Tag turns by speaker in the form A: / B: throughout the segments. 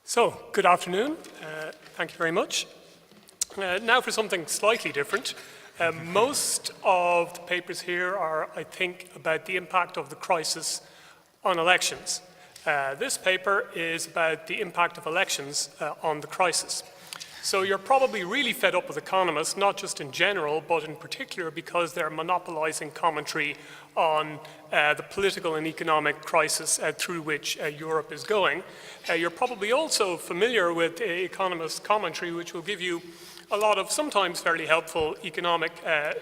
A: So, good afternoon. Thank you very much. Now for something slightly different. Most of the papers here are, I think, about the impact of the crisis on elections. This paper is about the impact of elections on the crisis. So you're probably really fed up with economists, not just in general, but in particular because they're monopolizing commentary on the political and economic crisis through which Europe is going. You're probably also familiar with economist commentary, which will give you a lot of sometimes fairly helpful economic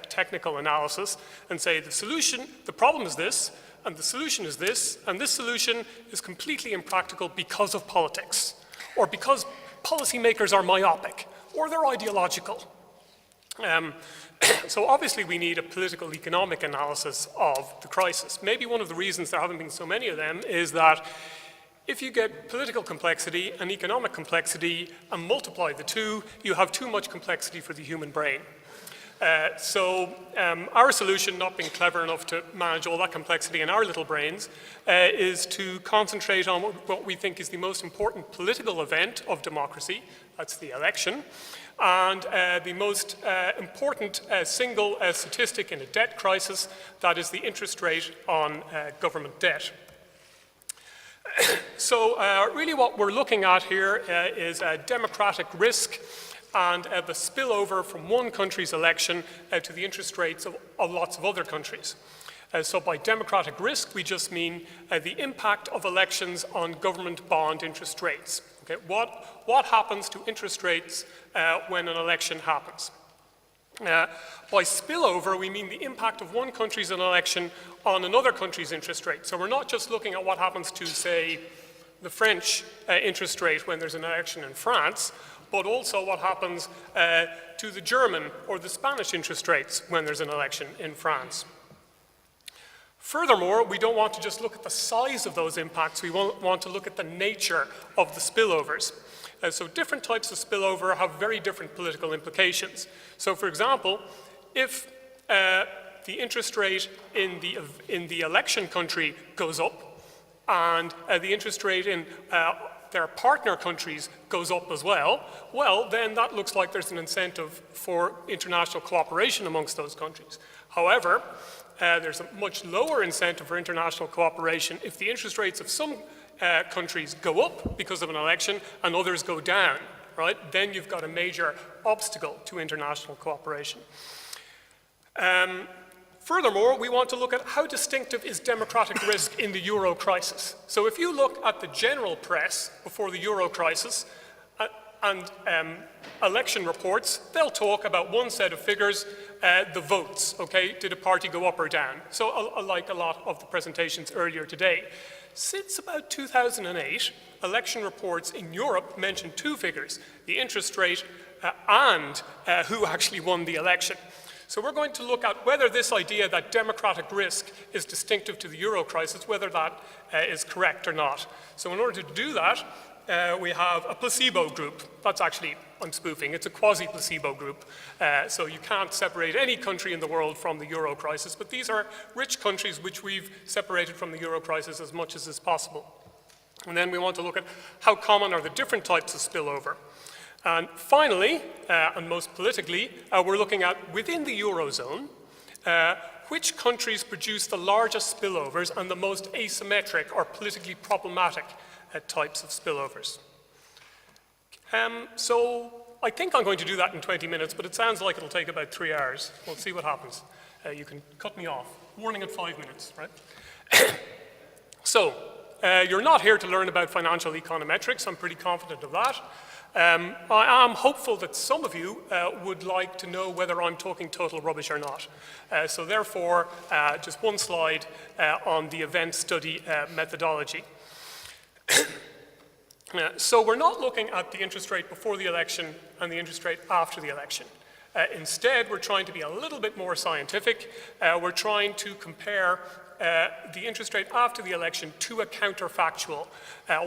A: technical analysis and say the problem is this, and the solution is this, and this solution is completely impractical because of politics, or because policymakers are myopic, or they're ideological. So obviously we need a political economic analysis of the crisis. Maybe one of the reasons there haven't been so many of them is that if you get political complexity and economic complexity and multiply the two, you have too much complexity for the human brain. Our solution, not being clever enough to manage all that complexity in our little brains, is to concentrate on what we think is the most important political event of democracy, that's the election, and the most important single statistic in a debt crisis, that is the interest rate on government debt. So really what we're looking at here is democratic risk and the spillover from one country's election to the interest rates of lots of other countries. So by democratic risk, we just mean the impact of elections on government bond interest rates. Okay, what happens to interest rates when an election happens? By spillover, we mean the impact of one country's election on another country's interest rate. So we're not just looking at what happens to, say, the French interest rate when there's an election in France, but also what happens to the German or the Spanish interest rates when there's an election in France. Furthermore, we don't want to just look at the size of those impacts, we want to look at the nature of the spillovers. So different types of spillover have very different political implications. So for example, if the interest rate in the election country goes up and the interest rate in their partner countries goes up as well, then that looks like there's an incentive for international cooperation amongst those countries. However, there's a much lower incentive for international cooperation if the interest rates of some countries go up because of an election and others go down, right? Then you've got a major obstacle to international cooperation. Furthermore, we want to look at how distinctive is democratic risk in the euro crisis. So if you look at the general press before the euro crisis and election reports, they'll talk about one set of figures, the votes, okay? Did a party go up or down? So like a lot of the presentations earlier today. Since about 2008, election reports in Europe mention two figures, the interest rate and who actually won the election. So we're going to look at whether this idea that democratic risk is distinctive to the euro crisis, whether that is correct or not. So in order to do that, we have a placebo group. That's actually, I'm spoofing, it's a quasi-placebo group. So you can't separate any country in the world from the euro crisis, but these are rich countries which we've separated from the euro crisis as much as is possible. And then we want to look at how common are the different types of spillover. And finally, and most politically, we're looking at within the Eurozone, which countries produce the largest spillovers and the most asymmetric or politically problematic types of spillovers. So I think I'm going to do that in 20 minutes, but it sounds like it'll take about 3 hours. We'll see what happens. You can cut me off. Warning at 5 minutes, right? So, you're not here to learn about financial econometrics. I'm pretty confident of that. I am hopeful that some of you would like to know whether I'm talking total rubbish or not. So therefore, just one slide on the event study methodology. So we're not looking at the interest rate before the election and the interest rate after the election. Instead, we're trying to be a little bit more scientific. We're trying to compare the interest rate after the election to a counterfactual,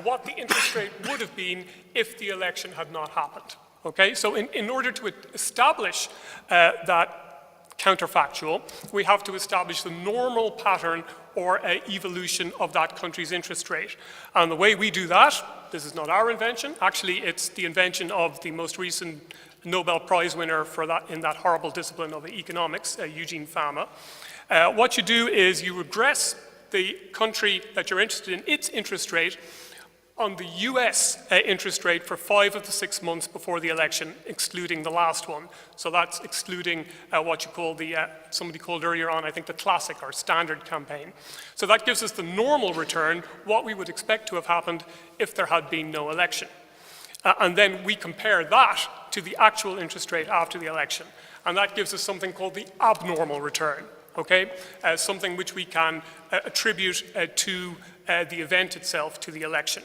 A: what the interest rate would have been if the election had not happened. Okay, so in order to establish that counterfactual, we have to establish the normal pattern or evolution of that country's interest rate. And the way we do that, this is not our invention, actually it's the invention of the most recent Nobel Prize winner for that, in that horrible discipline of economics, Eugene Fama. What you do is you regress the country that you're interested in, its interest rate, on the US interest rate for 5 of the 6 months before the election, excluding the last one. So that's excluding what you call the, somebody called earlier on, I think the classic or standard campaign. So that gives us the normal return, what we would expect to have happened if there had been no election. And then we compare that to the actual interest rate after the election. And that gives us something called the abnormal return, okay? Something which we can attribute to the event itself, to the election.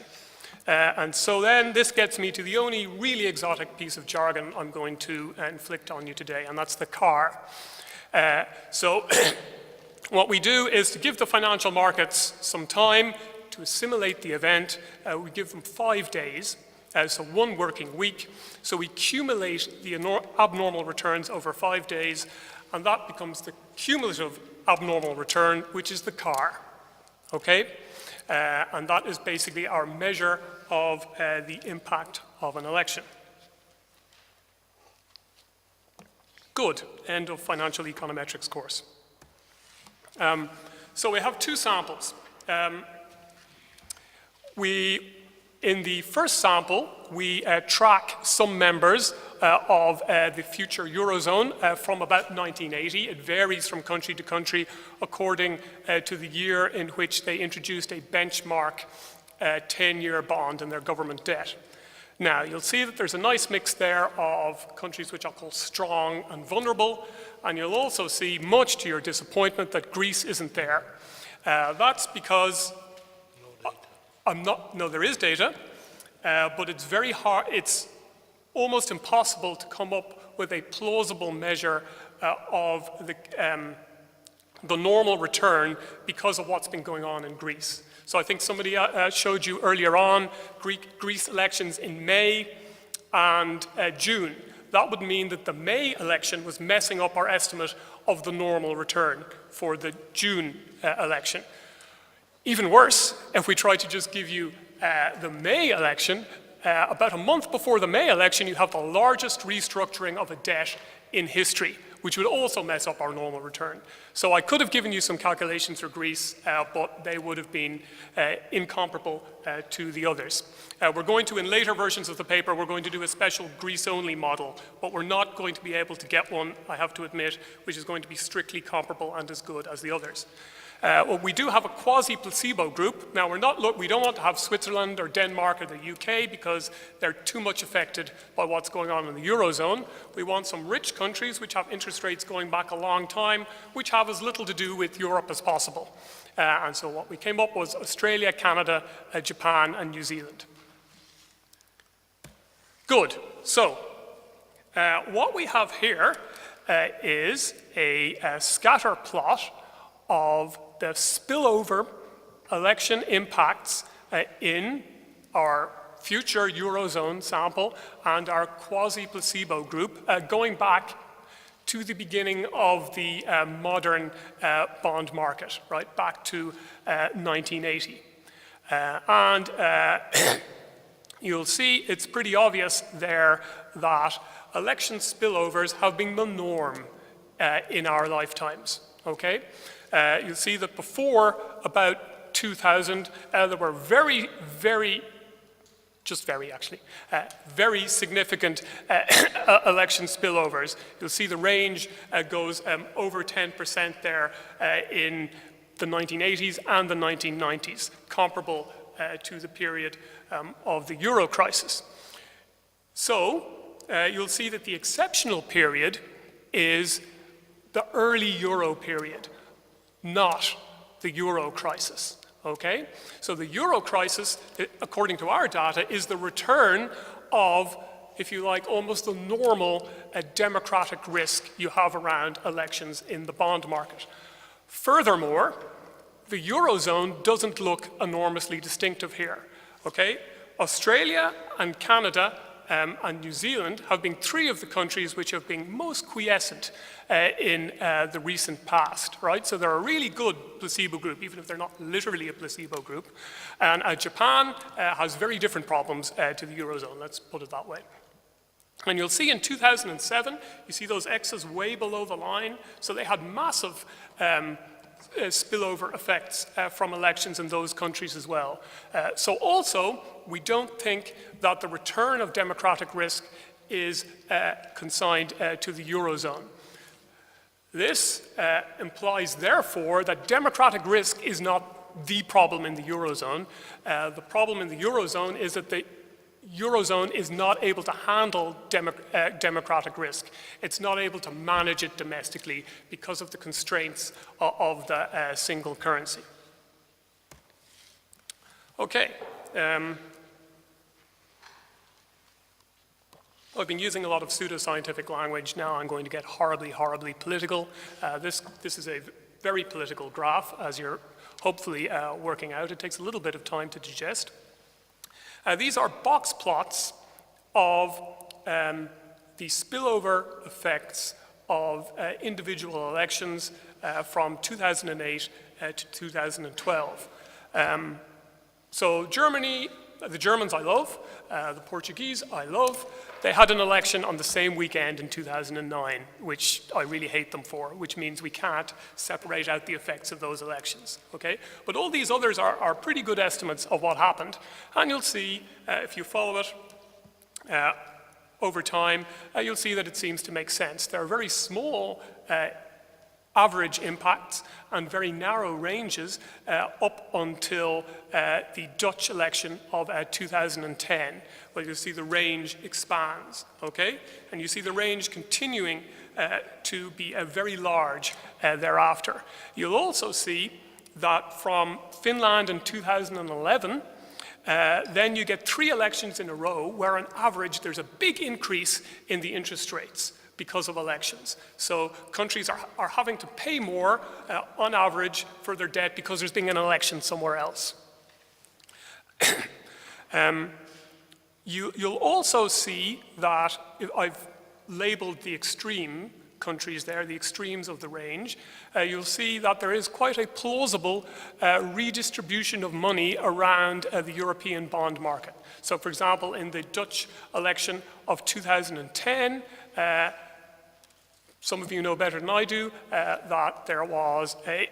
A: And so then this gets me to the only really exotic piece of jargon I'm going to inflict on you today, and that's the CAR. So what we do is to give the financial markets some time to assimilate the event. We give them 5 days, so 1 working week. So we accumulate the abnormal returns over 5 days, and that becomes the cumulative abnormal return, which is the CAR, okay? And that is basically our measure of the impact of an election. Good, end of financial econometrics course. So we have 2 samples. In the first sample, we track some members of the future Eurozone from about 1980. It varies from country to country according to the year in which they introduced a benchmark 10-year bond in their government debt. Now, you'll see that there's a nice mix there of countries which I'll call strong and vulnerable, and you'll also see, much to your disappointment, that Greece isn't there. That's because no, there is data, but it's very hard, it's almost impossible to come up with a plausible measure of the normal return because of what's been going on in Greece. So I think somebody showed you earlier on Greece elections in May and June. That would mean that the May election was messing up our estimate of the normal return for the June election. Even worse, if we try to just give you the May election, about a month before the May election, you have the largest restructuring of a debt in history, which would also mess up our normal return. So I could have given you some calculations for Greece, but they would have been incomparable to the others. We're going to, in later versions of the paper, we're going to do a special Greece-only model, but we're not going to be able to get one, I have to admit, which is going to be strictly comparable and as good as the others. Well, we do have a quasi-placebo group. Now, we don't want to have Switzerland or Denmark or the UK because they're too much affected by what's going on in the Eurozone. We want some rich countries which have interest rates going back a long time, which have as little to do with Europe as possible. And so what we came up was Australia, Canada, Japan, and New Zealand. Good. So what we have here is a scatter plot of the spillover election impacts in our future Eurozone sample and our quasi-placebo group going back to the beginning of the modern bond market, right, back to 1980. You'll see it's pretty obvious there that election spillovers have been the norm in our lifetimes, okay? You'll see that before about 2000, there were very significant election spillovers. You'll see the range goes over 10% there in the 1980s and the 1990s, comparable to the period of the Euro crisis. So you'll see that the exceptional period is the early Euro period, not the Euro crisis, okay? So the Euro crisis, according to our data, is the return of, if you like, almost the normal democratic risk you have around elections in the bond market. Furthermore, the Eurozone doesn't look enormously distinctive here, okay? Australia and Canada and New Zealand have been three of the countries which have been most quiescent in the recent past, right? So they're a really good placebo group, even if they're not literally a placebo group. And Japan has very different problems to the Eurozone, let's put it that way. And you'll see in 2007, you see those X's way below the line. So they had massive spillover effects from elections in those countries as well. So also, we don't think that the return of democratic risk is consigned to the Eurozone. This implies, therefore, that democratic risk is not the problem in the Eurozone. The problem in the Eurozone is that the Eurozone is not able to handle democratic risk. It's not able to manage it domestically because of the constraints of the single currency. Okay. I've been using a lot of pseudoscientific language. Now I'm going to get horribly, horribly political. This is a very political graph, as you're hopefully working out. It takes a little bit of time to digest. These are box plots of the spillover effects of individual elections from 2008 to 2012. So Germany, the Germans I love, the Portuguese I love. They had an election on the same weekend in 2009, which I really hate them for, which means we can't separate out the effects of those elections, okay? But all these others are pretty good estimates of what happened. And you'll see, if you follow it over time, you'll see that it seems to make sense. There are very small average impacts and very narrow ranges up until the Dutch election of 2010, where you'll see the range expands, okay? And you see the range continuing to be very large thereafter. You'll also see that from Finland in 2011, then you get 3 elections in a row where on average there's a big increase in the interest rates because of elections. So countries are having to pay more on average for their debt because there's been an election somewhere else. You'll also see that I've labeled the extreme countries there, the extremes of the range. You'll see that there is quite a plausible redistribution of money around the European bond market. So for example, in the Dutch election of 2010, some of you know better than I do that there was a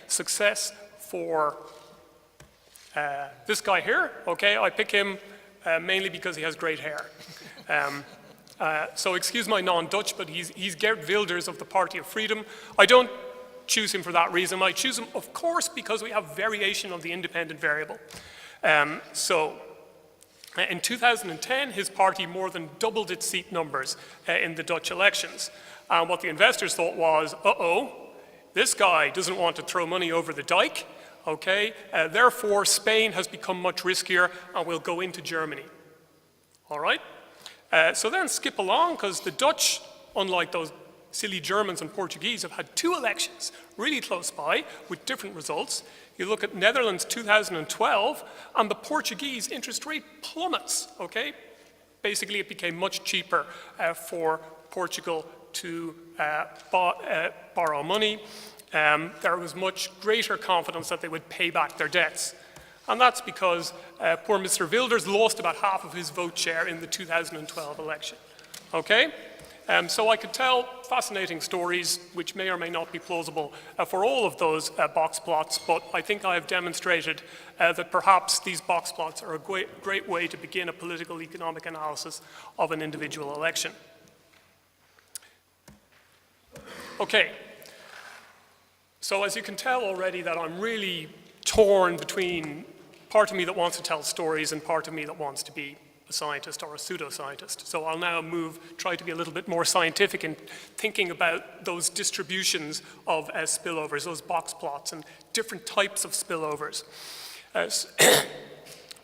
A: success for this guy here. Okay, I pick him mainly because he has great hair. So excuse my non-Dutch, but he's Geert Wilders of the Party of Freedom. I don't choose him for that reason. I choose him, of course, because we have variation of the independent variable. In 2010, his party more than doubled its seat numbers in the Dutch elections. And what the investors thought was, uh-oh, this guy doesn't want to throw money over the dike, okay? Therefore, Spain has become much riskier and will go into Germany, all right? So then skip along, because the Dutch, unlike those silly Germans and Portuguese, have had 2 elections really close by with different results. You look at Netherlands 2012, and the Portuguese interest rate plummets, okay? Basically, it became much cheaper for Portugal to borrow money. There was much greater confidence that they would pay back their debts. And that's because poor Mr. Wilders lost about half of his vote share in the 2012 election, okay? So I could tell fascinating stories, which may or may not be plausible for all of those box plots, but I think I have demonstrated that perhaps these box plots are a great way to begin a political economic analysis of an individual election. Okay, so as you can tell already that I'm really torn between part of me that wants to tell stories and part of me that wants to be a scientist or a pseudoscientist. So I'll now try to be a little bit more scientific in thinking about those distributions of spillovers, those box plots and different types of spillovers.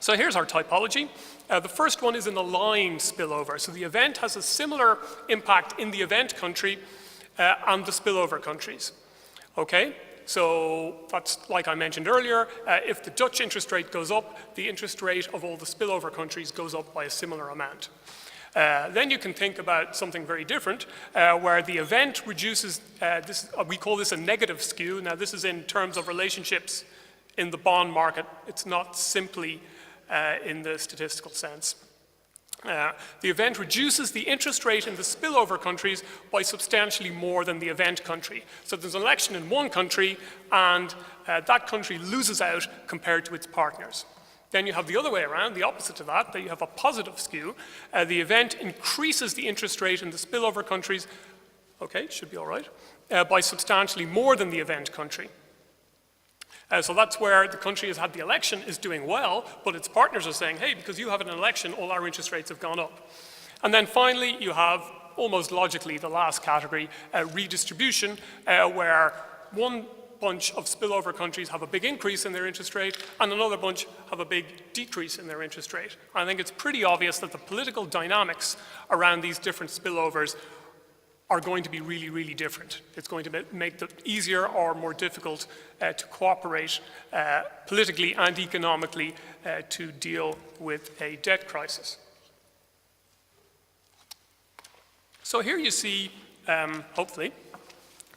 A: So here's our typology. The first one is an aligned spillover. So the event has a similar impact in the event country and the spillover countries, okay? So that's, like I mentioned earlier, if the Dutch interest rate goes up, the interest rate of all the spillover countries goes up by a similar amount. Then you can think about something very different, where the event reduces, we call this a negative skew. Now this is in terms of relationships in the bond market. It's not simply in the statistical sense. The event reduces the interest rate in the spillover countries by substantially more than the event country. So there's an election in one country, and that country loses out compared to its partners. Then you have the other way around, the opposite of that you have a positive skew. The event increases the interest rate in the spillover countries, okay, should be all right, by substantially more than the event country. So that's where the country has had the election is doing well, but its partners are saying, hey, because you have an election, all our interest rates have gone up. And then finally, you have, almost logically, the last category, redistribution, where one bunch of spillover countries have a big increase in their interest rate, and another bunch have a big decrease in their interest rate. I think it's pretty obvious that the political dynamics around these different spillovers are going to be really, really different. It's going to make it easier or more difficult to cooperate politically and economically to deal with a debt crisis. So here you see, hopefully,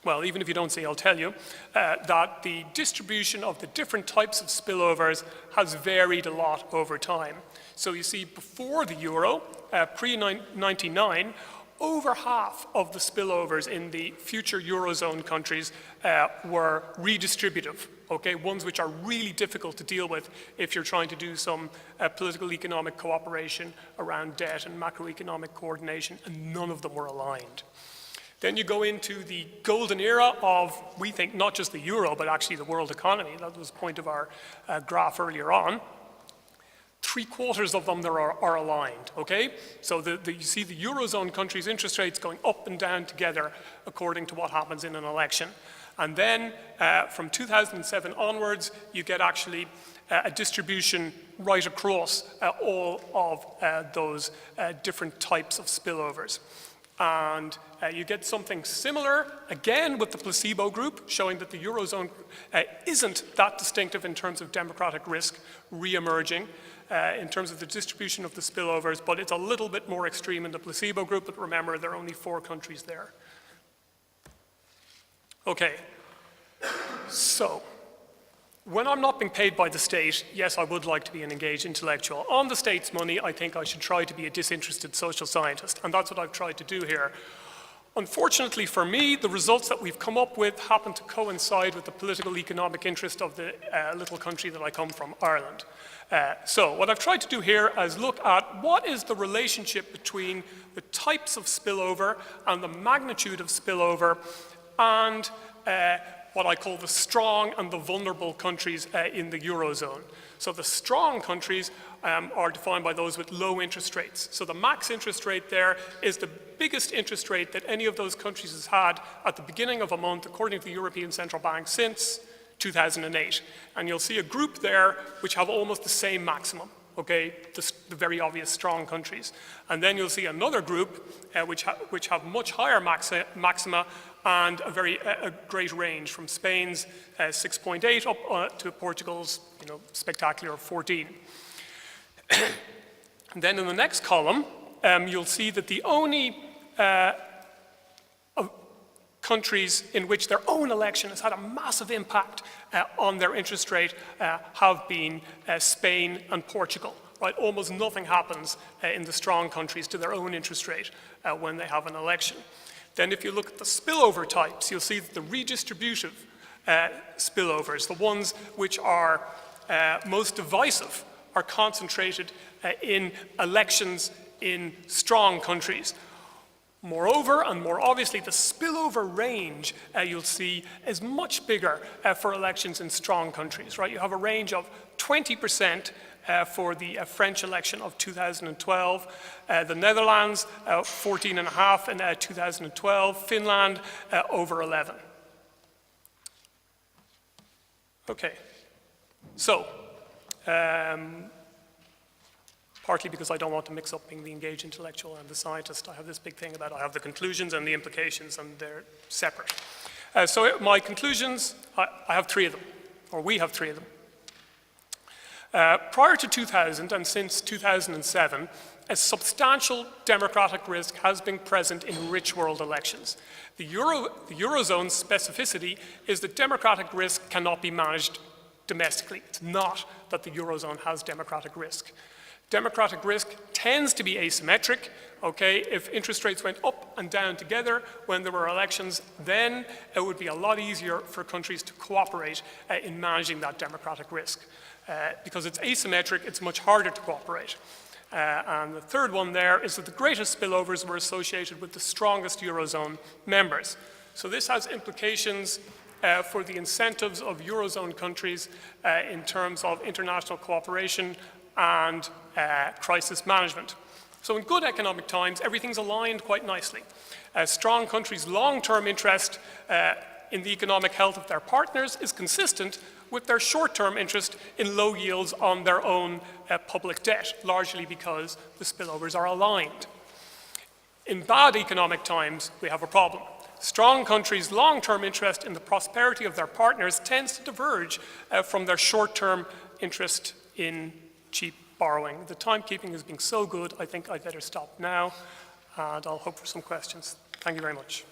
A: well, even if you don't see, I'll tell you, that the distribution of the different types of spillovers has varied a lot over time. So you see, before the euro, pre-99, over half of the spillovers in the future Eurozone countries were redistributive, okay? Ones which are really difficult to deal with if you're trying to do some political economic cooperation around debt and macroeconomic coordination, and none of them were aligned. Then you go into the golden era of, we think, not just the euro, but actually the world economy. That was the point of our graph earlier on. 3/4 of them are aligned, okay? So you see the Eurozone countries' interest rates going up and down together according to what happens in an election. And then from 2007 onwards, you get actually a distribution right across all of those different types of spillovers. And you get something similar, again, with the placebo group, showing that the Eurozone isn't that distinctive in terms of democratic risk re-emerging, in terms of the distribution of the spillovers, but it's a little bit more extreme in the placebo group, but remember, there are only 4 countries there. Okay, so, when I'm not being paid by the state, yes, I would like to be an engaged intellectual. On the state's money, I think I should try to be a disinterested social scientist, and that's what I've tried to do here. Unfortunately for me, the results that we've come up with happen to coincide with the political economic interest of the little country that I come from, Ireland. So what I've tried to do here is look at what is the relationship between the types of spillover and the magnitude of spillover and what I call the strong and the vulnerable countries in the Eurozone. So the strong countries are defined by those with low interest rates. So the max interest rate there is the biggest interest rate that any of those countries has had at the beginning of a month, according to the European Central Bank, since 2008. And you'll see a group there which have almost the same maximum, okay, the very obvious strong countries. And then you'll see another group which have much higher maxima and a great range, from Spain's 6.8 up to Portugal's spectacular 14. And then in the next column, you'll see that the only countries in which their own election has had a massive impact on their interest rate have been Spain and Portugal. Right? Almost nothing happens in the strong countries to their own interest rate when they have an election. Then if you look at the spillover types, you'll see that the redistributive spillovers, the ones which are most divisive, are concentrated in elections in strong countries. Moreover, and more obviously, the spillover range, you'll see, is much bigger for elections in strong countries, right? You have a range of 20% for the French election of 2012, the Netherlands, 14.5 in 2012, Finland, over 11. Okay, so, partly because I don't want to mix up being the engaged intellectual and the scientist, I have this big thing about I have the conclusions and the implications, and they're separate. So my conclusions, I have 3 of them, or we have 3 of them. Prior to 2000 and since 2007, a substantial democratic risk has been present in rich world elections. The Eurozone's specificity is that democratic risk cannot be managed domestically. It's not that the Eurozone has democratic risk. Democratic risk tends to be asymmetric. Okay, if interest rates went up and down together when there were elections, then it would be a lot easier for countries to cooperate in managing that democratic risk. Because it's asymmetric, it's much harder to cooperate. And the third one there is that the greatest spillovers were associated with the strongest Eurozone members. So this has implications for the incentives of Eurozone countries in terms of international cooperation and crisis management. So in good economic times, everything's aligned quite nicely. Strong countries' long-term interest in the economic health of their partners is consistent with their short-term interest in low yields on their own public debt, largely because the spillovers are aligned. In bad economic times, we have a problem. Strong countries' long-term interest in the prosperity of their partners tends to diverge from their short-term interest in cheap borrowing. The timekeeping is being so good, I think I'd better stop now, and I'll hope for some questions. Thank you very much.